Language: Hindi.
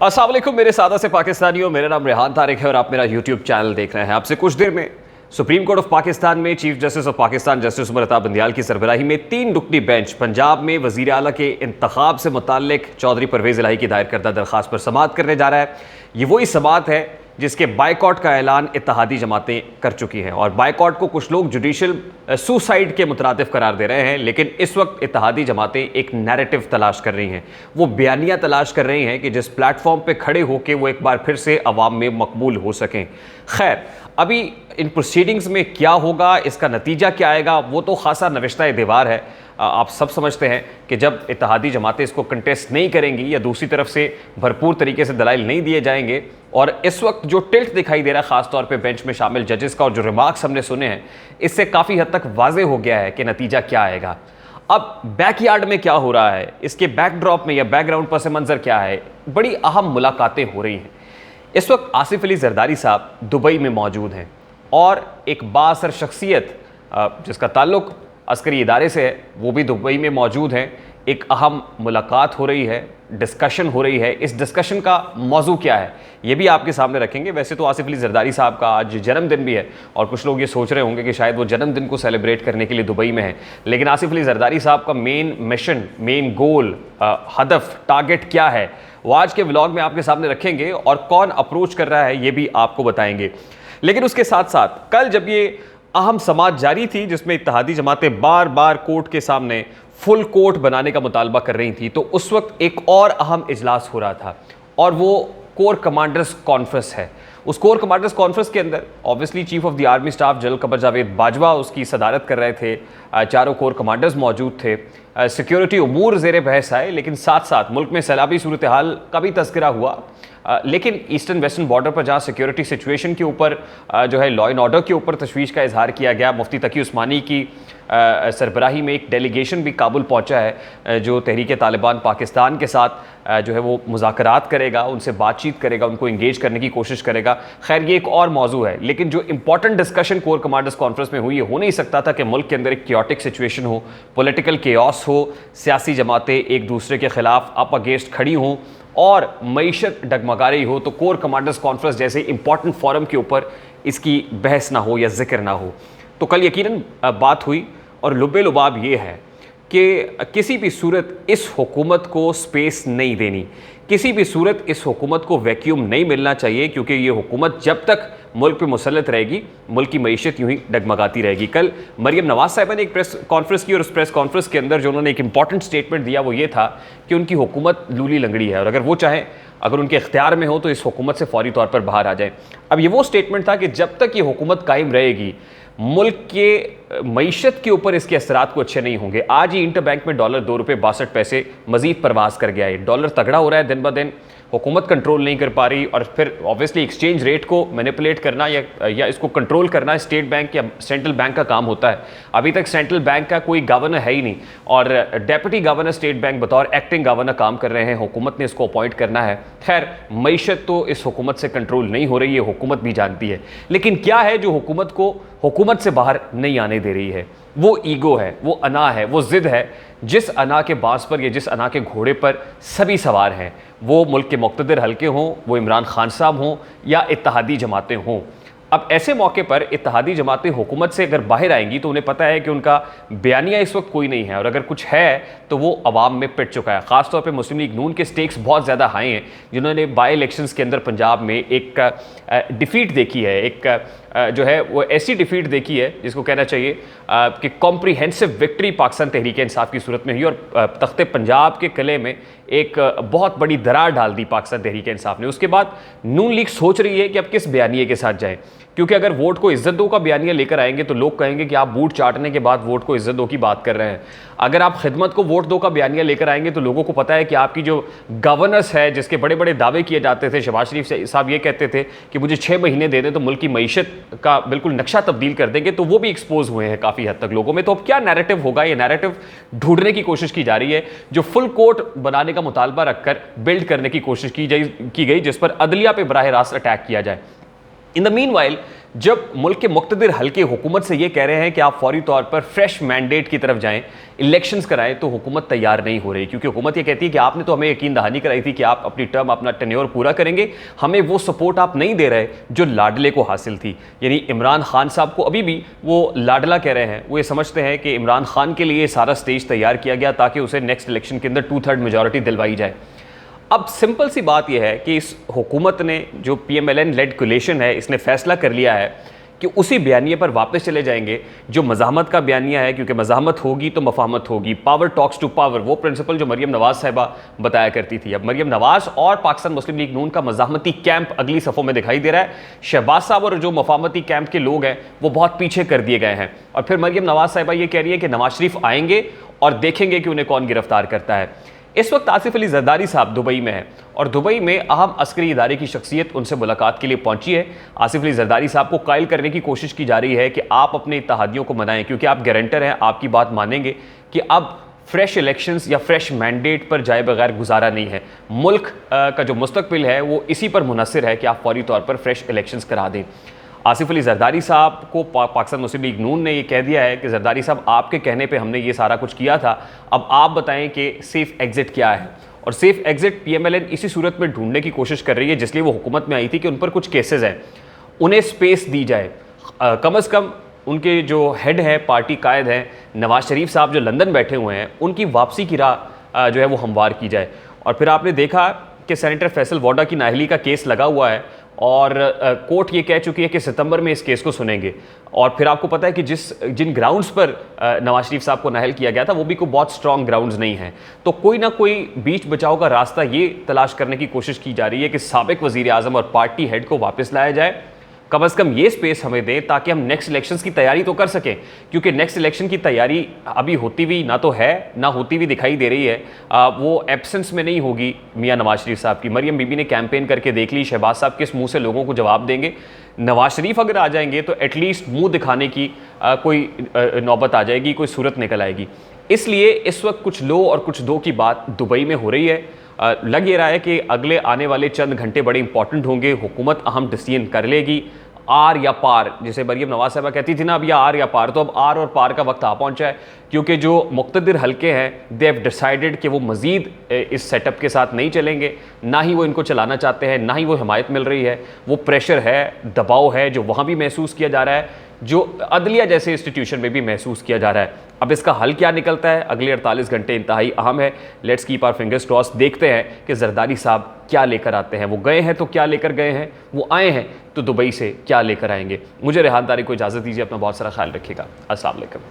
अस्सलाम वालेकुम मेरे सादा से पाकिस्तानियों, मेरा नाम रेहान तारिक है और आप मेरा यूट्यूब चैनल देख रहे हैं। आपसे कुछ देर में सुप्रीम कोर्ट ऑफ पाकिस्तान में chief justice of Pakistan justice Umar Ata Bandial की सरबराही में 3 रुकनी बेंच पंजाब में वजीर आला के इंतखाब से मुताल्लिक चौधरी परवेज इलाही की दायर करदा दरखास्त पर समाअत करने जा रहा है। ये वही समाअत है जिसके बाइकआउट का ऐलान इत्तेहादी जमातें कर चुकी हैं और बाइकआउट को कुछ लोग जुडिशल सुसाइड के मुतरादिफ करार दे रहे हैं, लेकिन इस वक्त इत्तेहादी जमातें एक नैरेटिव तलाश कर रही हैं। वो बयानिया तलाश कर रही हैं कि जिस प्लेटफॉर्म पे खड़े होकर वो एक बार फिर से अवाम में मकबूल हो सकें। खैर, अभी इन प्रोसीडिंग्स में क्या होगा, इसका नतीजा क्या आएगा, वो तो खासा नविश्ता दीवार है। आप सब समझते हैं कि जब इत्तेहादी जमातें इसको कंटेस्ट नहीं करेंगी या दूसरी तरफ से भरपूर तरीके से दलाइल नहीं दिए जाएंगे, और इस वक्त जो टिल्ट दिखाई दे रहा है ख़ासतौर पे बेंच में शामिल जजेस का और जो रिमार्क्स हमने सुने हैं, इससे काफ़ी हद तक वाज़ेह हो गया है कि नतीजा क्या आएगा। अब बैकयार्ड में क्या हो रहा है, इसके बैकड्रॉप में या बैकग्राउंड पस मंज़र क्या है, बड़ी अहम मुलाकातें हो रही हैं। इस वक्त आसिफ अली जरदारी साहब दुबई में मौजूद हैं और एक बाअसर शख्सियत जिसका ताल्लुक़ अस्करी इदारे से है वो भी दुबई में मौजूद हैं। एक अहम मुलाकात हो रही है, डिस्कशन हो रही है। इस डिस्कशन का मौजू क्या है ये भी आपके सामने रखेंगे। वैसे तो आसिफ अली जरदारी साहब का आज जन्मदिन भी है और कुछ लोग ये सोच रहे होंगे कि शायद वो जन्मदिन को सेलिब्रेट करने के लिए दुबई में है, लेकिन आसिफ अली जरदारी साहब का मेन मिशन, मेन गोल, हदफ, टारगेट क्या है वो आज के व्लॉग में आपके सामने रखेंगे और कौन अप्रोच कर रहा है ये भी आपको बताएंगे। लेकिन उसके साथ साथ कल जब ये अहम समाअत जारी थी जिसमें इत्तेहादी जमातें बार बार कोर्ट के सामने फुल कोर्ट बनाने का मुतालबा कर रही थी, तो उस वक्त एक और अहम इजलास हो रहा था और वो कोर कमांडर्स कॉन्फ्रेंस है। उस कोर कमांडर्स कॉन्फ्रेंस के अंदर obviously chief of the army staff general Qamar Javed Bajwa उसकी सदारत कर रहे थे। चारों कोर कमांडर्स मौजूद थे। सिक्योरिटी उमूर ज़ेर बहस आए, लेकिन साथ साथ मुल्क में सैलाबी सूरत हाल का भी तस्करा हुआ। लेकिन ईस्टर्न वेस्टर्न बॉर्डर पर जहाँ सिक्योरिटी सिचुएशन के ऊपर जो है लॉ एंड ऑर्डर के ऊपर तशवीश का इजहार किया गया। मुफ्ती तकी उस्मानी की सरबराही में एक डेलीगेशन भी काबुल पहुंचा है जो तहरीक तालिबान पाकिस्तान के साथ जो है वो मुज़ाकरात करेगा, उनसे बातचीत करेगा, उनको इंगेज करने की कोशिश करेगा। खैर, ये एक और मौजू है, लेकिन जो important discussion core commanders conference में हुई, ये हो नहीं सकता था कि मुल्क के अंदर एक क्योटिक सिचुएशन हो, पॉलिटिकल केओस हो, सियासी जमातें एक दूसरे के खिलाफ अप अगेंस्ट खड़ी हों और मईशत डगमगा रही हो, तो कोर कमांडर्स कॉन्फ्रेंस जैसे इंपॉर्टेंट फोरम के ऊपर इसकी बहस ना हो या जिक्र ना हो। तो कल यकीनन बात हुई और लुब्बे लुबाब ये है कि किसी भी सूरत इस हुकूमत को स्पेस नहीं देनी, किसी भी सूरत इस हुकूमत को वैक्यूम नहीं मिलना चाहिए, क्योंकि ये हुकूमत जब तक मुल्क पे मुसल्लत रहेगी मुल्क की मईशत यूं ही डगमगाती रहेगी। कल मरियम नवाज साहिबा ने एक प्रेस कॉन्फ्रेंस की और उस प्रेस कॉन्फ्रेंस के अंदर जो उन्होंने एक इंपॉर्टेंट स्टेटमेंट दिया वो ये था कि उनकी हुकूमत लूली लंगड़ी है और अगर वो चाहें, अगर उनके इख्तियार में हो तो इस हुकूमत से फौरी तौर पर बाहर आ जाए। अब ये वो स्टेटमेंट था कि जब तक ये हुकूमत कायम रहेगी मुल्क के मईशत के ऊपर इसके असरात को अच्छे नहीं होंगे। आज ही इंटर बैंक में डॉलर $2.62 मजीद परवास कर गया है। डॉलर तगड़ा हो रहा है दिन ब दिन, हुकूमत कंट्रोल नहीं कर पा रही और फिर ऑब्वियसली एक्सचेंज रेट को मैनिपुलेट करना या इसको कंट्रोल करना स्टेट बैंक या सेंट्रल बैंक का काम होता है। अभी तक सेंट्रल बैंक का कोई गवर्नर है ही नहीं और डेप्यूटी गवर्नर स्टेट बैंक बतौर एक्टिंग गवर्नर काम कर रहे हैं, हुकूमत ने इसको अपॉइंट करना है। खैर, मईशत तो इस हुकूमत से कंट्रोल नहीं हो रही है, हुकूमत भी जानती है, लेकिन क्या है जो हुकूमत को हुकूमत से बाहर नहीं आने दे रही है? वो ईगो है, वो अना है, वो जिद है। जिस अना के बांस पर या जिस अना के घोड़े पर सभी सवार हैं, वो मुल्क के मुक़्तदिर हल्के हों, वो इमरान खान साहब हों या इत्तेहादी जमातें हों। अब ऐसे मौके पर इत्तेहादी जमातें हुकूमत से अगर बाहर आएंगी तो उन्हें पता है कि उनका बयानिया इस वक्त कोई नहीं है और अगर कुछ है तो वो अवाम में पिट चुका है। ख़ासतौर पे मुस्लिम लीग नून के स्टेक्स बहुत ज़्यादा हाई हैं, जिन्होंने बाई इलेक्शंस के अंदर पंजाब में एक डिफ़ीट देखी है, एक जो है वो ऐसी डिफ़ीट देखी है जिसको कहना चाहिए कि कॉम्प्रीहेंसिव विक्ट्री पाकिस्तान तहरीक इंसाफ की सूरत में हुई और तख्ते पंजाब के किले में एक बहुत बड़ी दरार डाल दी पाकिस्तान तहरीक इंसाफ ने। उसके बाद नून लीग सोच रही है कि अब किस बयानिए के साथ जाएं, क्योंकि अगर वोट को इज्जत दो का बयानिया लेकर आएंगे तो लोग कहेंगे कि आप बूट चाटने के बाद वोट को इज्जत दो की बात कर रहे हैं। अगर आप खिदमत को वोट दो का बयानिया लेकर आएंगे तो लोगों को पता है कि आपकी जो गवर्नेंस है, जिसके बड़े बड़े दावे किए जाते थे, शहबाज शरीफ साहब ये कहते थे कि मुझे 6 महीने दे दें तो मुल्क की मईशत का बिल्कुल नक्शा तब्दील कर देंगे, तो वो भी एक्सपोज हुए हैं काफ़ी हद तक लोगों में। तो अब क्या नैरेटिव होगा, ये नैरेटिव ढूंढने की कोशिश की जा रही है जो फुल कोर्ट बनाने का मुतालबा रखकर बिल्ड करने की कोशिश की गई, जिस पर अदलिया पे बराह रास्त अटैक किया जाए। इन द मीन वाइल जब मुल्क के मुक्तदिर हल्के हुकूमत से ये कह रहे हैं कि आप फौरी तौर पर फ्रेश मैंडेट की तरफ जाएं, इलेक्शंस कराएं, तो हुकूमत तैयार नहीं हो रही, क्योंकि हुकूमत ये कहती है कि आपने तो हमें यकीन दहानी कराई थी कि आप अपनी टर्म, अपना टेन्योर पूरा करेंगे, हमें वो सपोर्ट आप नहीं दे रहे जो लाडले को हासिल थी। यानी इमरान खान साहब को अभी भी वो लाडला कह रहे हैं। वो ये समझते हैं कि इमरान खान के लिए सारा स्टेज तैयार किया गया ताकि उसे नेक्स्ट इलेक्शन के अंदर 2/3 मेजॉरिटी दिलवाई जाए। अब सिंपल सी बात यह है कि इस हुकूमत ने, जो PMLN लेड कोलिशन है, इसने फैसला कर लिया है कि उसी बयानिए पर वापस चले जाएंगे जो मज़ाहमत का बयानिया है, क्योंकि मज़ाहमत होगी तो मफाहमत होगी। पावर टॉक्स टू पावर, वो प्रिंसिपल जो मरियम नवाज़ साहिबा बताया करती थी। अब मरियम नवाज़ और पाकिस्तान मुस्लिम लीग नून का मज़ाहमती कैंप अगली सफ़ों में दिखाई दे रहा है। शहबाज साहब और जो मफाहमती कैंप के लोग हैं वो बहुत पीछे कर दिए गए हैं। और फिर मरियम नवाज़ साहिबा ये कह रही है कि नवाज शरीफ आएंगे और देखेंगे कि उन्हें कौन गिरफ्तार करता है। इस वक्त आसिफ अली जरदारी साहब दुबई में हैं और दुबई में अहम अस्करी इदारे की शख्सियत उनसे मुलाकात के लिए पहुंची है। आसिफ अली जरदारी साहब को कायल करने की कोशिश की जा रही है कि आप अपने इत्तेहादियों को मनाएं, क्योंकि आप गारंटर हैं, आपकी बात मानेंगे कि अब फ्रेश इलेक्शंस या फ्रेश मैंडेट पर जाए बगैर गुजारा नहीं है। मुल्क का जो मुस्तकबिल है वो इसी पर मुनहसर है कि आप फौरी तौर पर फ्रेश इलेक्शंस करा दें। आसिफ अली जरदारी साहब को पाकिस्तान मुस्लिम लीग नून ने ये कह दिया है कि जरदारी साहब, आपके कहने पे हमने ये सारा कुछ किया था, अब आप बताएं कि सेफ़ एग्ज़िट क्या है। और सेफ़ एग्ज़िट PMLN इसी सूरत में ढूंढने की कोशिश कर रही है जिसलिए वो हुकूमत में आई थी कि उन पर कुछ केसेस हैं, उन्हें स्पेस दी जाए। कम अज़ कम उनके जो हेड है, पार्टी कायद हैं, नवाज शरीफ साहब जो लंदन बैठे हुए हैं, उनकी वापसी की राह जो है वो हमवार की जाए। और फिर आपने देखा कि सेनेटर फैसल वोडा की नाअहली का केस लगा हुआ है और कोर्ट ये कह चुकी है कि सितंबर में इस केस को सुनेंगे। और फिर आपको पता है कि जिन ग्राउंड्स पर नवाज शरीफ साहब को नाअहल किया गया था वो भी कोई बहुत स्ट्रॉन्ग ग्राउंड्स नहीं हैं। तो कोई ना कोई बीच बचाव का रास्ता ये तलाश करने की कोशिश की जा रही है कि साबिक वज़ीर आज़म और पार्टी हेड को वापस लाया जाए। कम अज़ कम ये स्पेस हमें दें ताकि हम नेक्स्ट इलेक्शंस की तैयारी तो कर सकें, क्योंकि नेक्स्ट इलेक्शन की तैयारी अभी होती हुई ना तो है, ना होती हुई दिखाई दे रही है। वो एब्सेंस में नहीं होगी मियां नवाज शरीफ साहब की। मरियम बीबी ने कैंपेन करके देख ली, शहबाज साहब किस मुंह से लोगों को जवाब देंगे। नवाज शरीफ अगर आ जाएंगे तो एटलीस्ट मुंह दिखाने की कोई नौबत आ जाएगी, कोई सूरत निकल आएगी। इसलिए इस वक्त कुछ लो और कुछ दो की बात दुबई में हो रही है। लग ये रहा है कि अगले आने वाले चंद घंटे बड़े इंपॉर्टेंट होंगे। हुकूमत अहम डिसीजन कर लेगी, आर या पार, जैसे मरियम नवाज साहबा कहती थी ना, अब या आर या पार, तो अब आर और पार का वक्त आ पहुंचा है, क्योंकि जो मुक्तदिर हल्के हैं दे हैव डिसाइडेड कि वो मज़ीद इस सेटअप के साथ नहीं चलेंगे। ना ही वो इनको चलाना चाहते हैं, ना ही वो हिमायत मिल रही है। वो प्रेशर है, दबाव है जो वहाँ भी महसूस किया जा रहा है, जो अदलिया जैसे इंस्टीट्यूशन में भी महसूस किया जा रहा है। अब इसका हल क्या निकलता है, अगले 48 घंटे इंतहाई अहम है। Let's keep our fingers cross. देखते हैं कि जरदारी साहब क्या लेकर आते हैं। वो गए हैं तो क्या लेकर गए हैं, वो आए हैं तो दुबई से क्या लेकर आएंगे। मुझे रेहान तारिक को इजाज़त दीजिए, अपना बहुत सारा ख्याल रखिएगा। अस्सलाम वालेकुम।